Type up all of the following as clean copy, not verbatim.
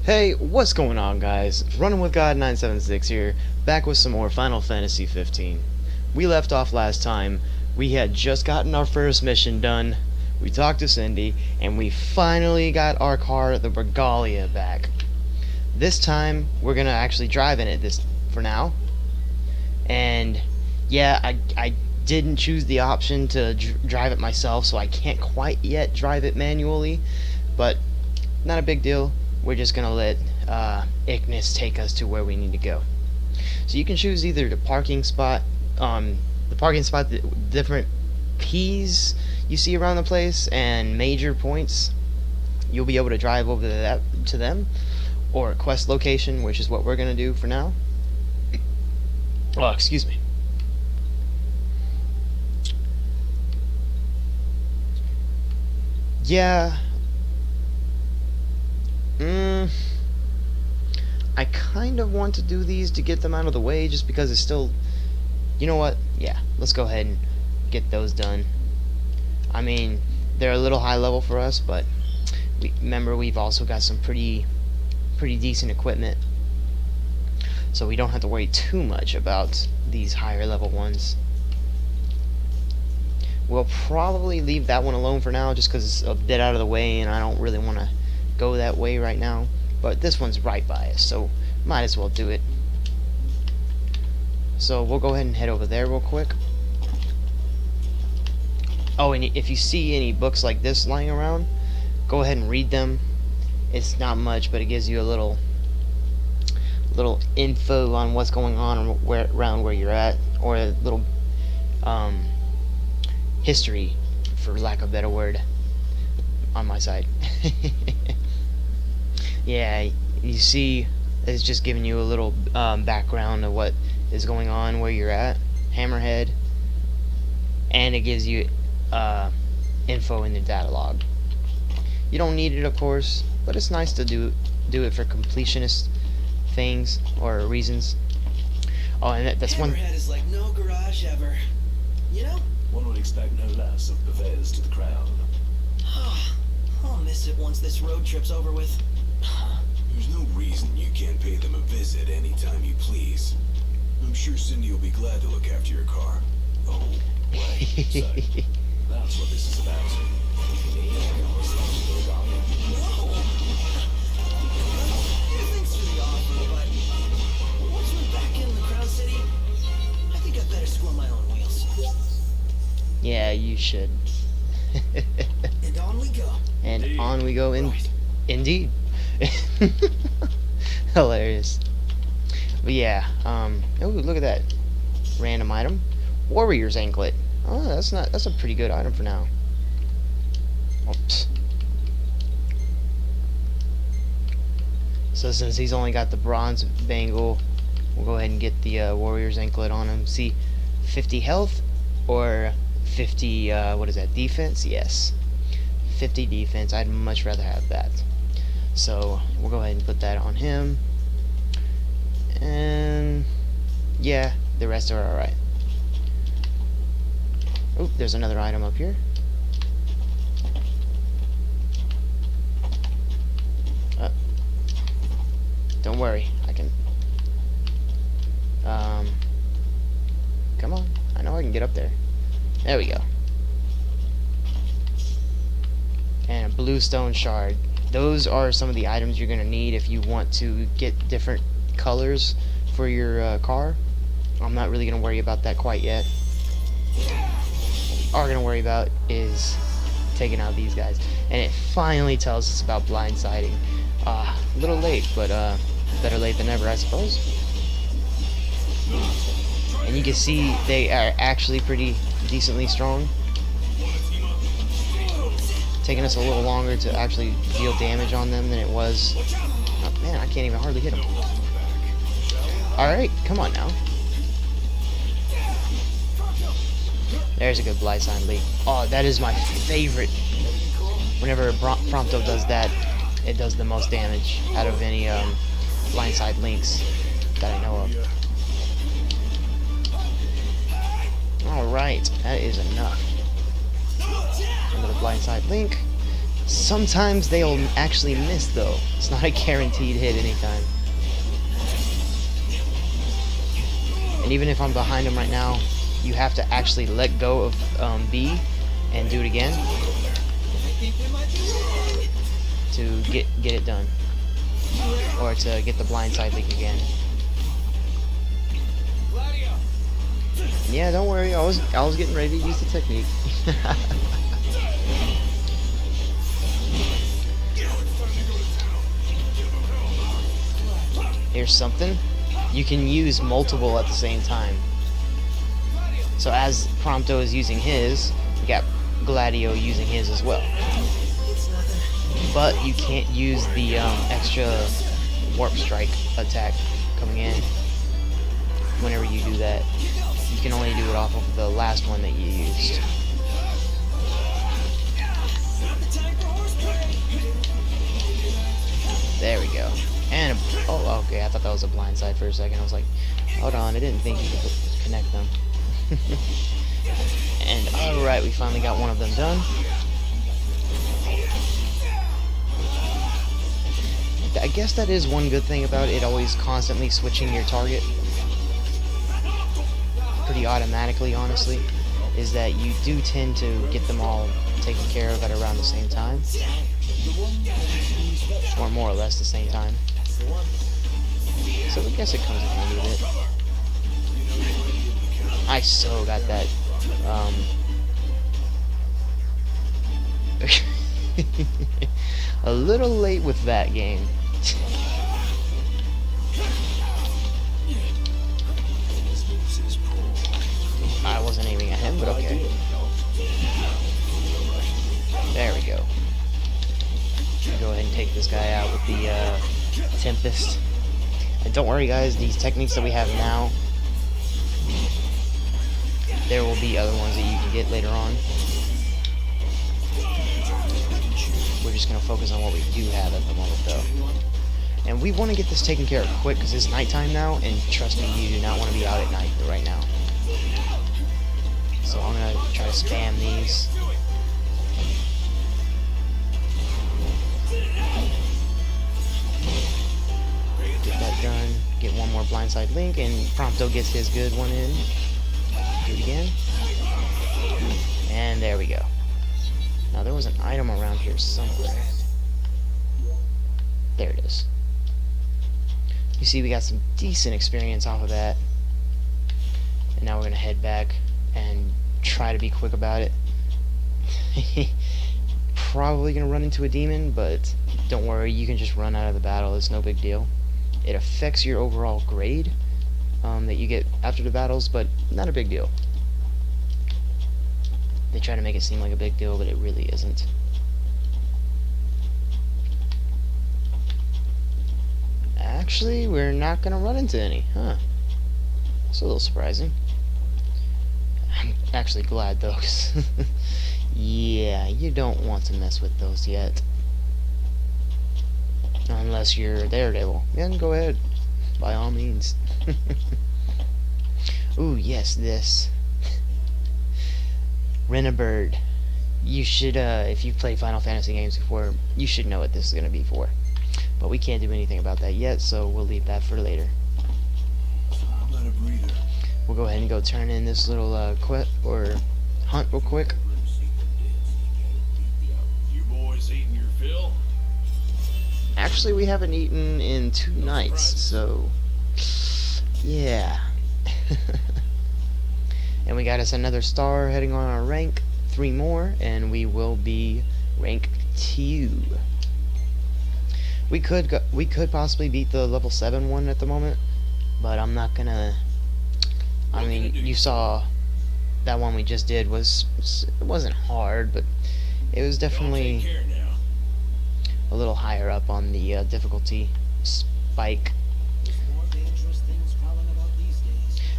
Hey, what's going on, guys? Running with God 976 here, back with some more Final Fantasy 15. We left off last time. We had just gotten our first mission done. We talked to Cindy, and we finally got our car, the Regalia, back. This time, we're gonna actually drive in it for now. And yeah, I didn't choose the option to drive it myself, so I can't quite yet drive it manually, but not a big deal. We're just gonna let Ignis take us to where we need to go. So you can choose either the parking spot, the different P's you see around the place, and major points. You'll be able to drive over to them, or a quest location, which is what we're gonna do for now. Oh, excuse me. Yeah. I kind of want to do these to get them out of the way, just because it's still... You know what? Yeah, let's go ahead and get those done. I mean, they're a little high level for us, but remember, we've also got some pretty decent equipment, so we don't have to worry too much about these higher level ones. We'll probably leave that one alone for now, just because it's a bit out of the way, and I don't really want to go that way right now. But this one's right by us, so might as well do it. So we'll go ahead and head over there real quick. Oh, and if you see any books like this lying around, go ahead and read them. It's not much, but it gives you a little info on what's going on around where you're at, or a little history, for lack of a better word, on my side. Yeah, you see, it's just giving you a little background of what is going on where you're at, Hammerhead, and it gives you info in the data log. You don't need it, of course, but it's nice to do it for completionist things or reasons. Oh, and that's one. Hammerhead is like no garage ever. You know? One would expect no less of Bevez to the crown. I'll miss it once this road trip's over with. There's no reason you can't pay them a visit anytime you please. I'm sure Cindy will be glad to look after your car. Oh, wait, so that's what this is about. Thanks for the offer, but once we're back in the Crown City, I think I'd better score my own wheels. Yeah, you should. And on we go. And Indeed. on we go, Right. Indeed. Hilarious. But yeah, oh, look at that random item, Warrior's Anklet. Oh, that's a pretty good item for now. Oops. So since he's only got the bronze bangle, we'll go ahead and get the Warrior's Anklet on him. See, 50 health or 50 what is that, defense? Yes, 50 defense. I'd much rather have that. So we'll go ahead and put that on him. And yeah, the rest are alright. Oh, there's another item up here. Don't worry, I can... come on, I know I can get up there. There we go. And a bluestone shard. Those are some of the items you're going to need if you want to get different colors for your car. I'm not really going to worry about that quite yet. What we are going to worry about is taking out these guys. And it finally tells us about blindsiding. A little late, but better late than never, I suppose. And you can see they are actually pretty decently strong. Taking us a little longer to actually deal damage on them than it was. Oh, man, I can't even hardly hit them. Alright, come on now. There's a good blindside leak. Oh, that is my favorite. Whenever Prompto does that, it does the most damage out of any blindside links that I know of. Alright, that is enough. Another blindside link. Sometimes they'll actually miss though. It's not a guaranteed hit anytime. And even if I'm behind him right now, you have to actually let go of B and do it again to get it done, or to get the blindside leak again. Yeah, don't worry. I was getting ready to use the technique. Here's something. You can use multiple at the same time. So as Prompto is using his, we got Gladio using his as well. But you can't use the extra Warp Strike attack coming in whenever you do that. You can only do it off of the last one that you used. There we go. And, oh, okay, I thought that was a blindside for a second. I was like, hold on, I didn't think you could connect them. And, alright, we finally got one of them done. I guess that is one good thing about it, always constantly switching your target. Pretty automatically, honestly, is that you do tend to get them all taken care of at around the same time. Or more or less the same time. So I guess it comes in handy a bit. I so got that. A little late with that game. I wasn't aiming at him, but okay. There we go. Go ahead and take this guy out with the Tempest. And don't worry guys, these techniques that we have now, there will be other ones that you can get later on. We're just going to focus on what we do have at the moment though. And we want to get this taken care of quick because it's nighttime now, and trust me, you do not want to be out at night right now. So I'm going to try to spam these. Get that done. Get one more blindside link, and Prompto gets his good one in. Do it again. And there we go. Now there was an item around here somewhere. There it is. You see we got some decent experience off of that. And now we're going to head back and try to be quick about it. Probably going to run into a demon, but don't worry, you can just run out of the battle. It's no big deal. It affects your overall grade that you get after the battles, but not a big deal. They try to make it seem like a big deal, but it really isn't. Actually, we're not going to run into any, huh? It's a little surprising. I'm actually glad, though, 'cause yeah, you don't want to mess with those yet. Unless you're Daredevil. Then go ahead. By all means. Ooh, yes, this. Renabird. You should, if you've played Final Fantasy games before, you should know what this is going to be for. But we can't do anything about that yet, so we'll leave that for later. I'm not a breather. We'll go ahead and go turn in this little quest or hunt real quick. You boys eating your fill? Actually, we haven't eaten in 2 nights, so yeah. And we got us another star heading on our rank, 3 more, and we will be rank 2. We could possibly beat the level 7 one at the moment, but I'm not gonna. I mean, you saw that one we just did it wasn't hard, but it was definitely a little higher up on the difficulty spike.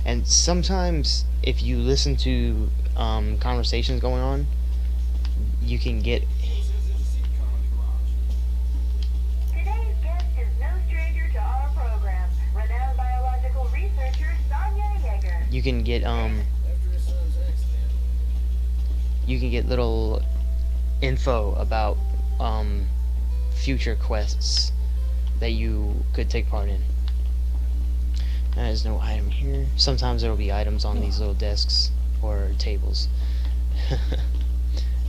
And sometimes, if you listen to conversations going on, you can get. Today's guest is no stranger to our program. Renowned biological researcher Sonia Yeager. You can get little info about future quests that you could take part in. There's no item here. Sometimes there will be items on these little desks or tables.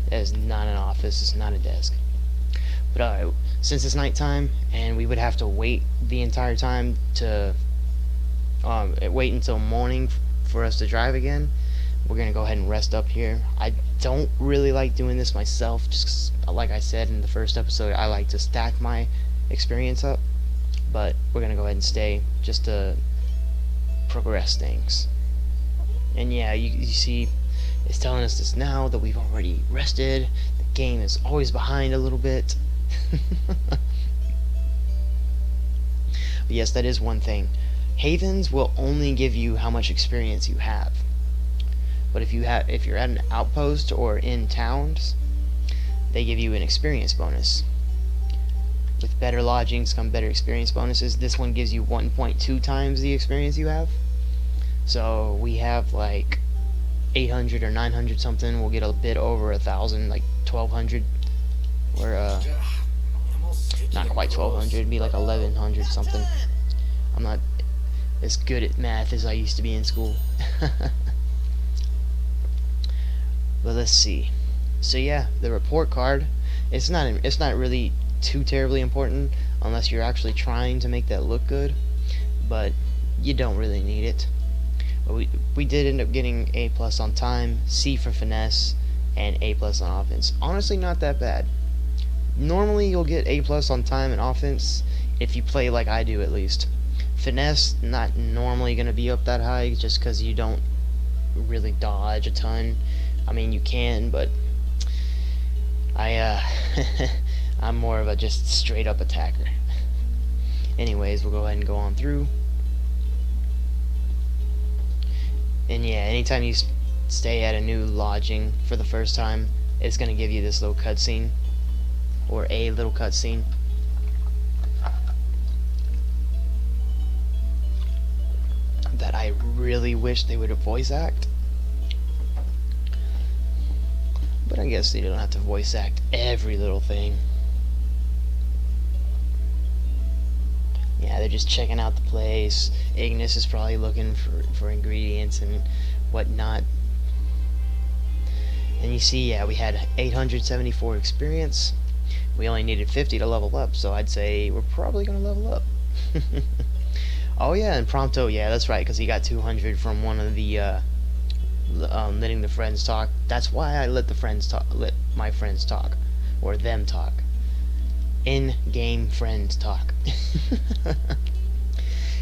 That is not an office, it's not a desk. But alright, since it's nighttime and we would have to wait the entire time to wait until morning for us to drive again, we're gonna go ahead and rest up here. I don't really like doing this myself, just 'cause, like I said in the first episode, I like to stack my experience up. But we're gonna go ahead and stay just to progress things. And yeah, you see, it's telling us this now that we've already rested. The game is always behind a little bit. But yes, that is one thing. Havens will only give you how much experience you have. But if you're at an outpost or in towns, they give you an experience bonus. With better lodgings come better experience bonuses. This one gives you 1.2 times the experience you have. So we have like 800 or 900 something. We'll get a bit over 1,000, like 1,200. Or not quite 1,200. It'd be like 1,100 something. I'm not as good at math as I used to be in school. But let's see. So yeah, the report card. It's not really too terribly important unless you're actually trying to make that look good, but you don't really need it. But we did end up getting A+ on time, C for finesse, and A+ on offense. Honestly, not that bad. Normally you'll get A+ on time and offense if you play like I do, at least. Finesse, not normally going to be up that high just because you don't really dodge a ton. I mean, you can, but I'm more of a just straight up attacker. Anyways, we'll go ahead and go on through. And yeah, anytime you stay at a new lodging for the first time, it's going to give you this little cutscene, or a little cutscene. That I really wish they would have voice act. But I guess they don't have to voice act every little thing. Yeah, they're just checking out the place. Ignis is probably looking for ingredients and whatnot. And you see, yeah, we had 874 experience. We only needed 50 to level up, so I'd say we're probably going to level up. Oh yeah, and Prompto, yeah, that's right, because he got 200 from one of the letting the friends talk. That's why I let my friends talk, or them talk. In-game friends talk.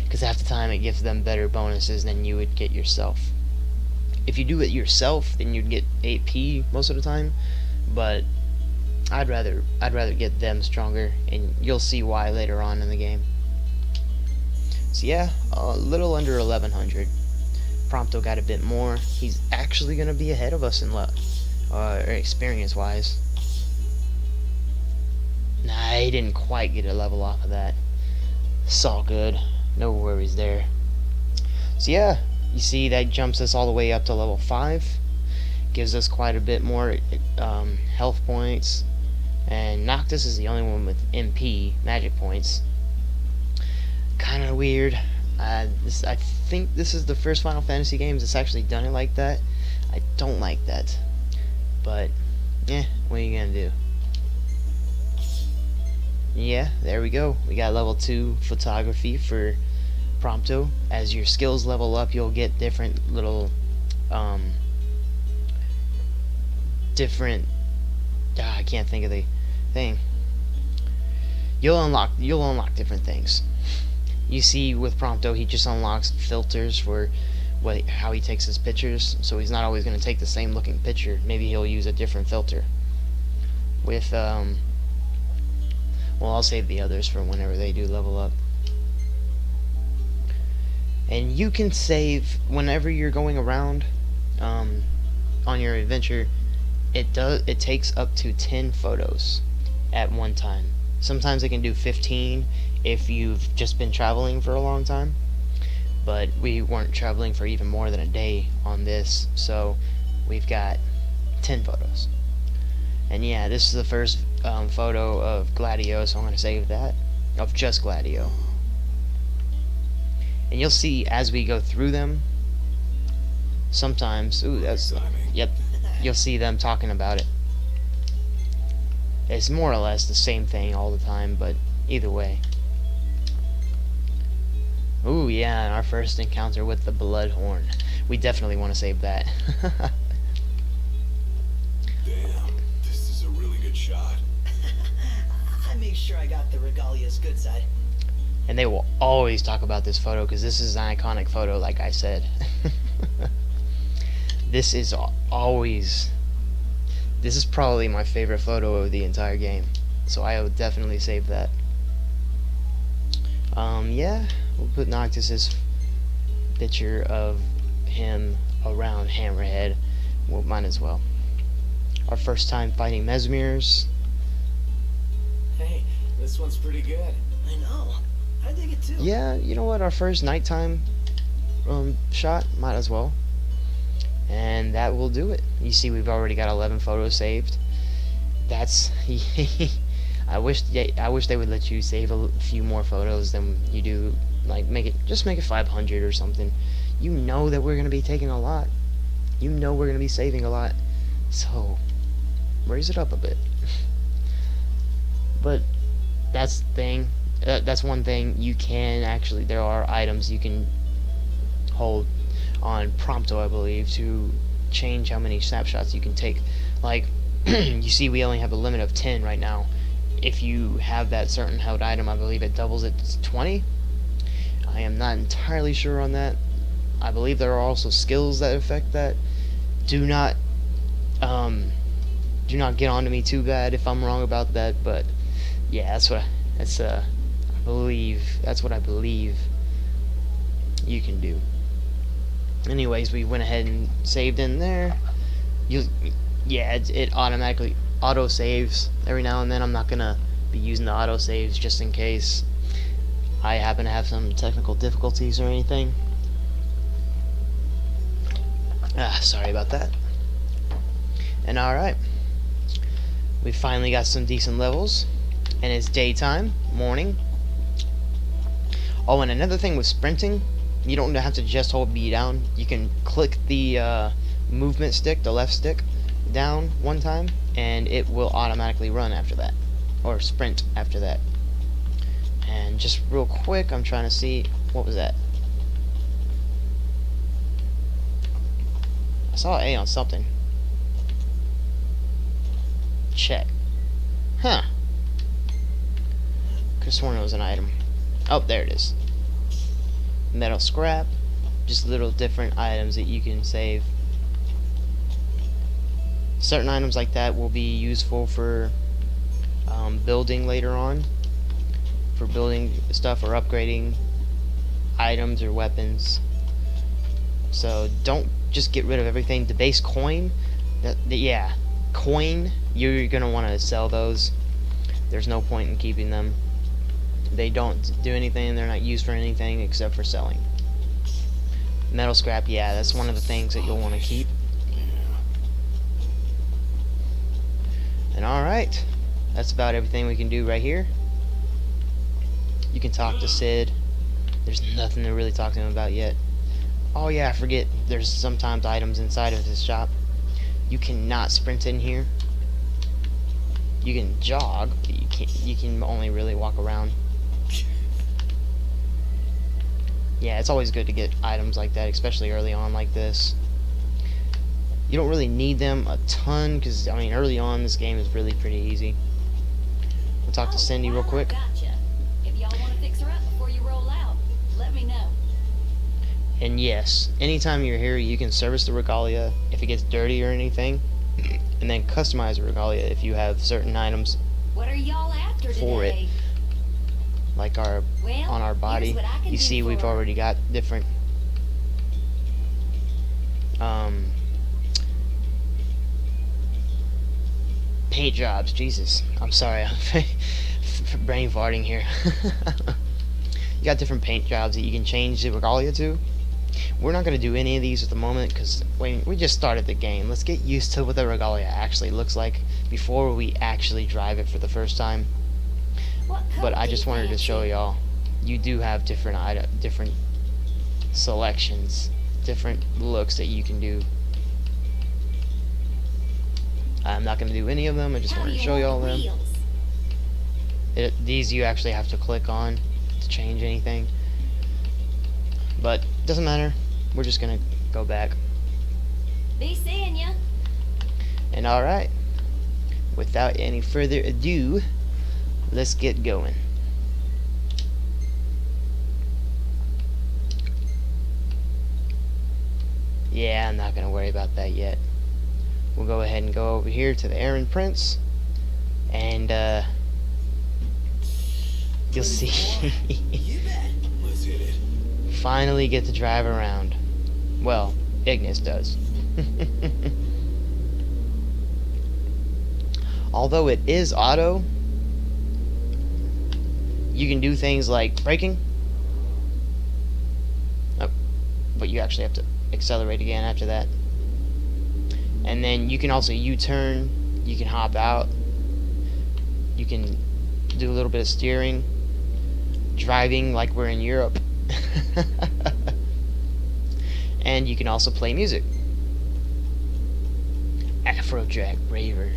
Because half the time it gives them better bonuses than you would get yourself. If you do it yourself, then you'd get 8p most of the time. But I'd rather get them stronger, and you'll see why later on in the game. So yeah, a little under 1,100. Prompto got a bit more. He's actually gonna be ahead of us in experience-wise. Nah, he didn't quite get a level off of that. It's all good. No worries there. So yeah, you see that jumps us all the way up to level 5. Gives us quite a bit more health points. And Noctis is the only one with MP, magic points. Kinda weird. I think this is the first Final Fantasy game that's actually done it like that. I don't like that. But, what are you gonna do? Yeah, there we go. We got level 2 photography for Prompto. As your skills level up, you'll get different little, I can't think of the thing. You'll unlock different things. You see, with Prompto, he just unlocks filters for how he takes his pictures, so he's not always going to take the same looking picture. Maybe he'll use a different filter. With, well, I'll save the others for whenever they do level up. And you can save whenever you're going around on your adventure. It takes up to 10 photos at one time. Sometimes it can do 15 if you've just been traveling for a long time, but we weren't traveling for even more than a day on this, so we've got 10 photos. And yeah, this is the first photo of Gladio, so I'm going to save that. Of just Gladio. And you'll see as we go through them, sometimes, ooh, that's, Timing. yep, you'll see them talking about it. It's more or less the same thing all the time, but either way. Ooh, yeah, and our first encounter with the Bloodhorn. We definitely want to save that. Damn, this is a really good shot. I make sure I got the Regalia's good side. And they will always talk about this photo because this is an iconic photo, like I said. This is always... This is probably my favorite photo of the entire game. So I would definitely save that. Yeah, we'll put Noctis's picture of him around Hammerhead. Well, might as well. Our first time fighting Mesmers. Hey, this one's pretty good. I know. I dig it too. Yeah, you know what? Our first nighttime shot, might as well. And that will do it. You see, we've already got 11 photos saved. That's I wish they would let you save a few more photos than you do. Like, just make it 500 or something. You know that we're gonna be taking a lot. You know we're gonna be saving a lot. So raise it up a bit. But that's the thing. That's one thing you can actually. There are items you can hold on Prompto, I believe, to change how many snapshots you can take. Like, you see, we only have a limit of 10 right now. If you have that certain held item, I believe it doubles it to 20. I am not entirely sure on that. I believe there are also skills that affect that. Do not get onto me too bad if I'm wrong about that. But yeah, I believe that's what I believe you can do. Anyways, we went ahead and saved in there. It automatically auto saves every now and then. I'm not gonna be using the auto saves just in case I happen to have some technical difficulties or anything. Sorry about that. And alright, we finally got some decent levels, and it's daytime, morning. Oh, and another thing with sprinting, you don't have to just hold B down. You can click the movement stick, the left stick, down one time, and it will automatically run after that, or sprint after that. And just real quick, I'm trying to see, what was that? I saw A on something. Check. Huh. Could've sworn it was an item. Oh, there it is. Metal scrap. Just little different items that you can save. Certain items like that will be useful for building later on. For building stuff or upgrading items or weapons. So don't just get rid of everything. The base coin, coin, you're gonna want to sell those. There's no point in keeping them. They don't do anything. They're not used for anything except for selling. Metal scrap, yeah, that's one of the things that you'll want to keep. And alright, that's about everything we can do right here. You can talk to Sid. There's nothing to really talk to him about yet. Oh yeah, I forget, there's sometimes items inside of this shop. You cannot sprint in here. You can jog, but you can only really walk around. Yeah, it's always good to get items like that, especially early on like this. You don't really need them a ton, because, I mean, early on this game is really pretty easy. We'll talk to Cindy real quick. Gotcha. If y'all want to fix her up before you roll out, let me know. And yes, anytime you're here, you can service the Regalia if it gets dirty or anything, and then customize the Regalia if you have certain items What are y'all after for it. today? Like on our body. here's what I can You do see, we've for her. already got different paint jobs. Jesus, I'm sorry, I'm brain farting here. You got different paint jobs that you can change the Regalia to. We're not going to do any of these at the moment because we just started the game. Let's get used to what the Regalia actually looks like before we actually drive it for the first time. What But coat I do just you wanted to fancy? show y'all, you do have different selections, different looks that you can do. I'm not going to do any of them, I just How wanted do to you show want y'all the them. wheels? These you actually have to click on to change anything. But doesn't matter, we're just going to go back. Be seeing ya. And alright, without any further ado, let's get going. Yeah, I'm not going to worry about that yet. We'll go ahead and go over here to the Aaron Prince, and you'll see. You bet. Let's hit it. Finally get to drive around. Well, Ignis does. Although it is auto, you can do things like braking. Oh, but you actually have to accelerate again after that. And then you can also U-turn, you can hop out, you can do a little bit of steering, driving like we're in Europe. And you can also play music. Afrojack Raver.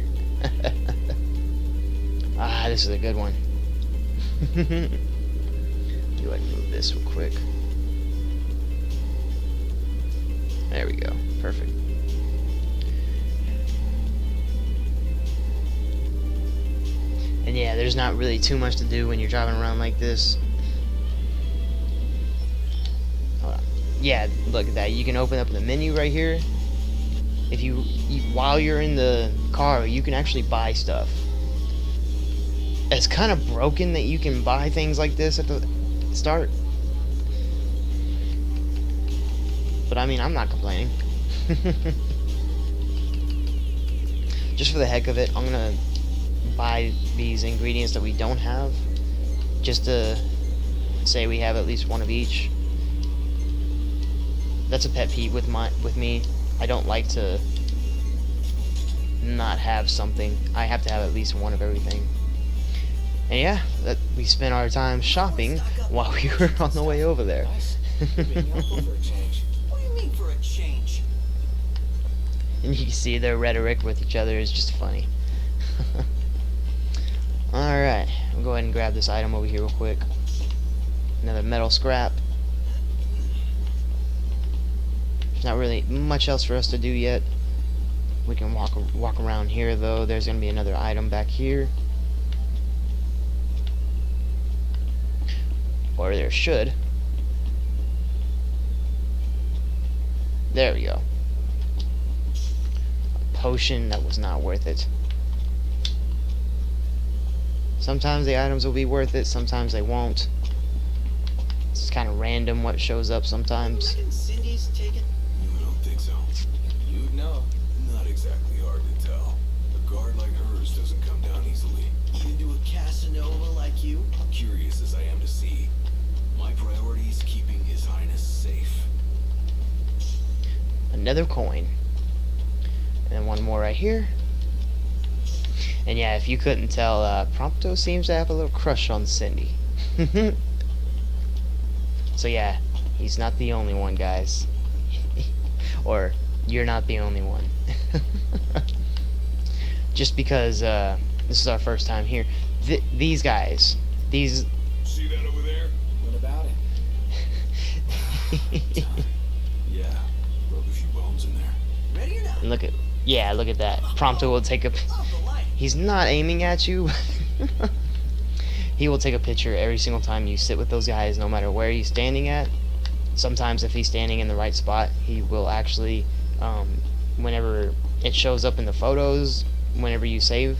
Ah, this is a good one. You like move this real quick. There we go. Perfect. And yeah, there's not really too much to do when you're driving around like this. Hold on. Yeah, look at that. You can open up the menu right here. If you while you're in the car, you can actually buy stuff. It's kind of broken that you can buy things like this at the start. But I mean, I'm not complaining. Just for the heck of it, I'm gonna buy these ingredients that we don't have, just to say we have at least one of each. That's a pet peeve with me. I don't like to not have something. I have to have at least one of everything. And yeah, that we spent our time shopping while we were on the way over there. Nice. Maybe I'll go for a change. What do you mean for a change? And you can see their rhetoric with each other is just funny. Alright, we'll go ahead and grab this item over here real quick. Another metal scrap. There's not really much else for us to do yet. We can walk around here though. There's gonna be another item back here. Or there should. There we go. A potion that was not worth it. Sometimes the items will be worth it, sometimes they won't. It's kind of random what shows up sometimes. Reckon Cindy's taken? I don't think so. You'd know. Not exactly hard to tell. A guard like hers doesn't come down easily. Even to a Casanova like you? Curious as I am to see, my priority is keeping His Highness safe. Another coin. And then one more right here. And yeah, if you couldn't tell, Prompto seems to have a little crush on Cindy. So yeah, he's not the only one, guys. Or, you're not the only one. Just because this is our first time here. These guys, these... See that over there? What about it? Yeah, broke a few bones in there. Ready or not? Look at... Yeah, look at that. Prompto will take a... Off the light. He's not aiming at you. He will take a picture every single time you sit with those guys, no matter where he's standing at. Sometimes if he's standing in the right spot, he will actually, whenever it shows up in the photos, whenever you save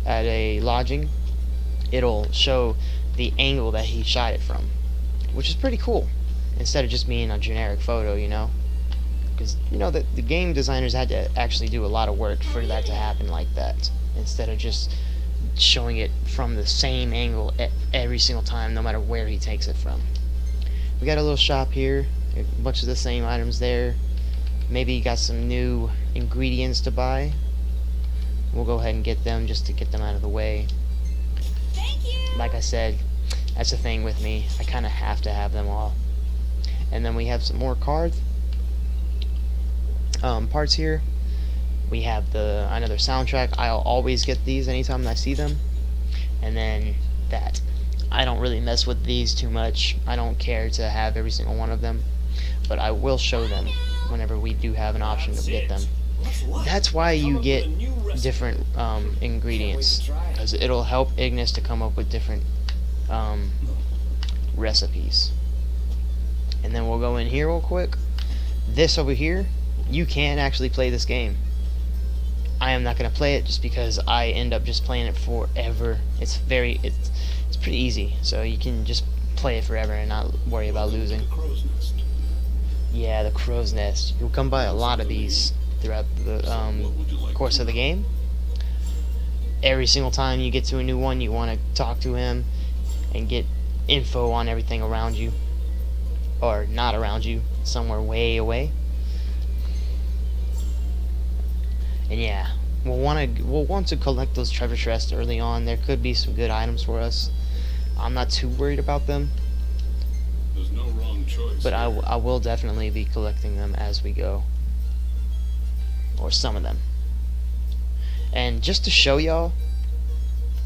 at a lodging, it'll show the angle that he shot it from, which is pretty cool, instead of just being a generic photo, you know. Because, you know, the game designers had to actually do a lot of work for that to happen like that, instead of just showing it from the same angle every single time, no matter where he takes it from. We got a little shop here, a bunch of the same items there. Maybe you got some new ingredients to buy. we'll go ahead and get them just to get them out of the way. Thank you. Like I said, that's the thing with me. I kind of have to have them all. And then we have some more cards. Parts here. We have another soundtrack. I'll always get these anytime I see them. And then that. I don't really mess with these too much. I don't care to have every single one of them. But I will show them whenever we do have an option to get them. That's why you get different ingredients. Because it'll help Ignis to come up with different recipes. And then we'll go in here real quick. This over here, you can actually play this game. I am not going to play it just because I end up just playing it forever. It's pretty easy, so you can just play it forever and not worry about losing. Crow's nest. Yeah, the crow's nest. You'll come by a lot of these throughout the course of the game. Every single time you get to a new one, you want to talk to him and get info on everything around you, or not around you, somewhere way away. And yeah, we'll want to collect those treasure chests early on. There could be some good items for us. I'm not too worried about them, There's no wrong choice. but I will definitely be collecting them as we go, or some of them. And just to show y'all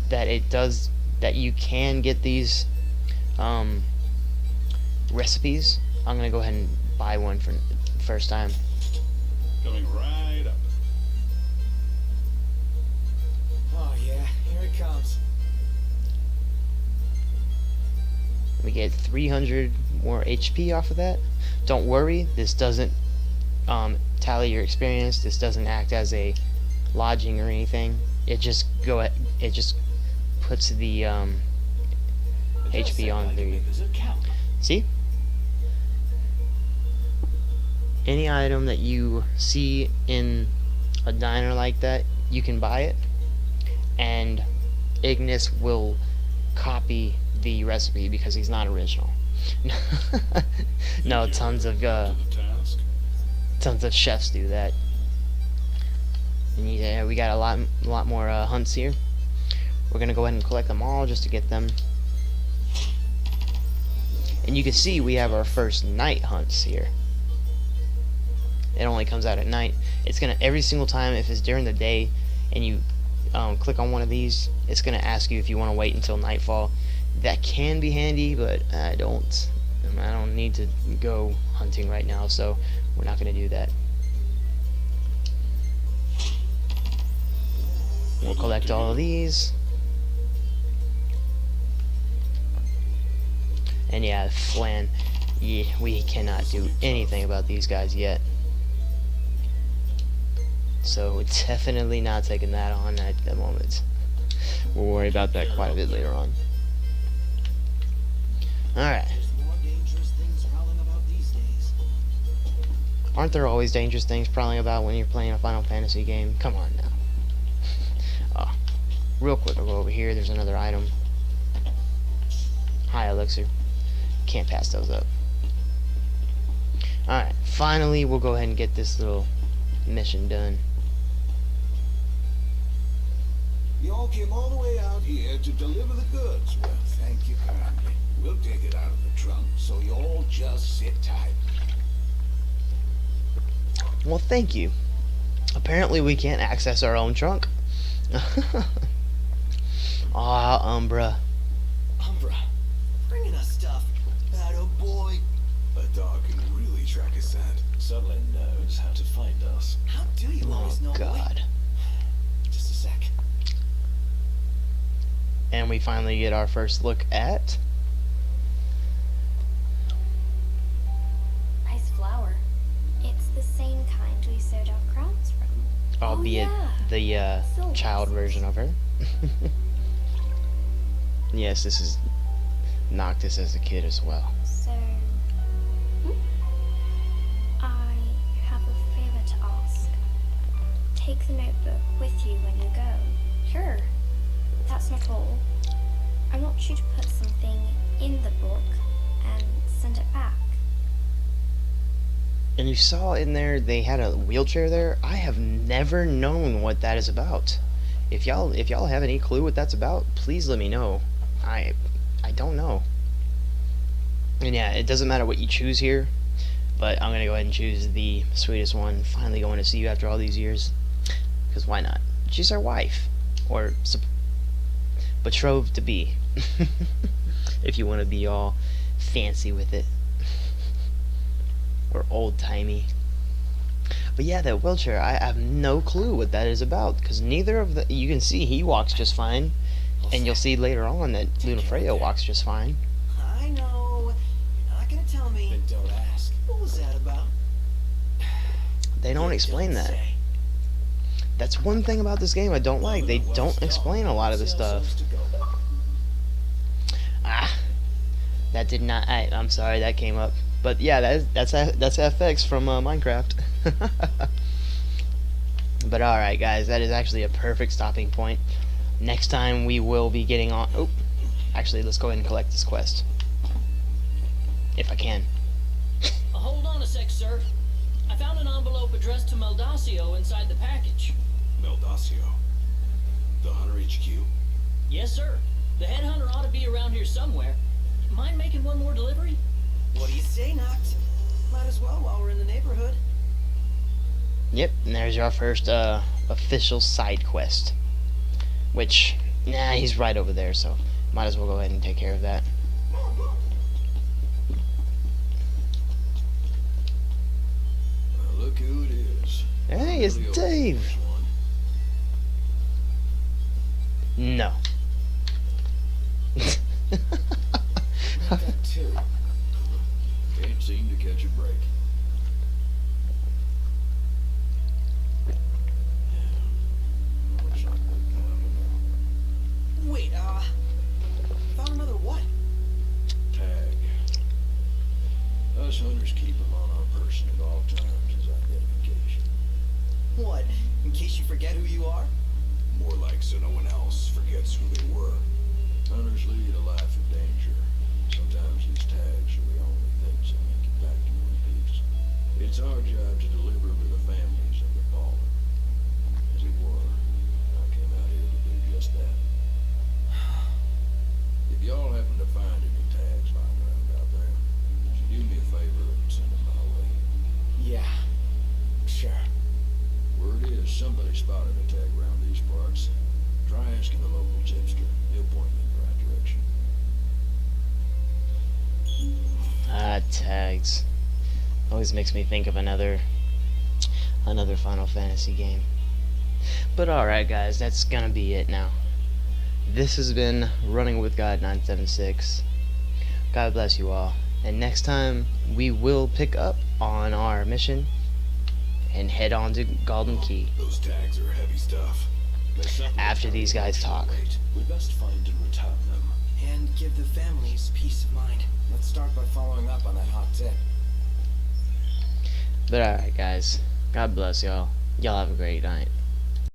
that that you can get these recipes, I'm gonna go ahead and buy one for the first time. Coming right up. Oh yeah, here it comes. We get 300 more HP off of that. Don't worry, this doesn't tally your experience. This doesn't act as a lodging or anything. It just puts the HP on the. See? Any item that you see in a diner like that, you can buy it, and Ignis will copy the recipe because he's not original. No, tons of chefs do that. And yeah, we got a lot more hunts here. We're gonna go ahead and collect them all just to get them. And you can see we have our first night hunts here. It only comes out at night. It's gonna, every single time, if it's during the day and you click on one of these, it's gonna ask you if you want to wait until nightfall. That can be handy, but I don't need to go hunting right now, so we're not gonna do that. We'll collect all of these. And yeah, Flan, yeah, we cannot do anything about these guys yet. So definitely not taking that on at the moment. We'll worry about that quite a bit later on. Alright. There's more dangerous things prowling about these days. Aren't there always dangerous things prowling about when you're playing a Final Fantasy game? Come on now. Oh, real quick, I'll go over here. There's another item. High elixir. Can't pass those up. Alright, finally we'll go ahead and get this little mission done. You all came all the way out here to deliver the goods. Well, thank you kindly. We'll take it out of the trunk, so you all just sit tight. Well, thank you. Apparently we can't access our own trunk. Aw, Umbra. Umbra, bringing us stuff. Atta boy. A dog can really track a scent. Suddenly knows how to find us. How do you Oh, always know? God. Just a sec. And we finally get our first look at... Nice flower. It's the same kind we sewed our crowns from. albeit yeah. the child version of her. Yes, this is Noctis as a kid as well. So, I have a favor to ask. Take the notebook with you when you go. Sure. That's not all. I want you to put something in the book and send it back. And you saw in there they had a wheelchair there. I have never known what that is about. If y'all have any clue what that's about, please let me know. I don't know. And yeah, it doesn't matter what you choose here, but I'm gonna go ahead and choose the sweetest one. Finally going to see you after all these years, because why not? She's our wife, or betrothed to be, if you want to be all fancy with it, or old timey. But yeah, that wheelchair, I have no clue what that is about, because neither of the, you can see he walks just fine, and you'll see later on that Lunafreya walks just fine. I know. You're not gonna tell me. Then don't ask. What was that about? They don't explain that. Say. That's one thing about this game I don't like. They don't explain a lot of this stuff. Ah, that did not. I'm sorry that came up. But yeah, that's FX from Minecraft. But alright guys, that is actually a perfect stopping point. Next time we will be getting on... Oh, actually let's go ahead and collect this quest. If I can. Hold on a sec, sir. I found an envelope addressed to Meldacio inside the package. Meldacio. The Hunter HQ? Yes, sir. The headhunter ought to be around here somewhere. Mind making one more delivery? What do you say, Noct? Might as well while we're in the neighborhood. Yep, and there's our first official side quest. Which, nah, he's right over there, so might as well go ahead and take care of that. Well, look who it is. Hey, it's Really old Dave. first one. No. That too. Can't seem to catch a break. Yeah. Looks like they found another Wait, found another what? tag. Us hunters keep them on our person at all times as identification. What? In case you forget who you are? More like so no one else forgets who they were. Hunters lead a life of danger. Sometimes these tags are the only things that make it back to you in peace. It's our job to deliver them to the families of the fallen. As it were, I came out here to do just that. If y'all happen to find any tags lying around out there, would you do me a favor and send them my way? Yeah. Sure. Word is somebody spotted a tag around these parts. Try asking the local tipster. He'll point you in the right direction. Ah, tags. Always makes me think of another Final Fantasy game. But alright guys, that's gonna be it now. This has been Running with God 976. God bless you all. And next time we will pick up on our mission and head on to Golden Key Those tags are heavy stuff. after these guys talk. We best find and return them. And give the families peace of mind. Let's start by following up on that hot tip. But alright guys, God bless y'all. Y'all have a great night.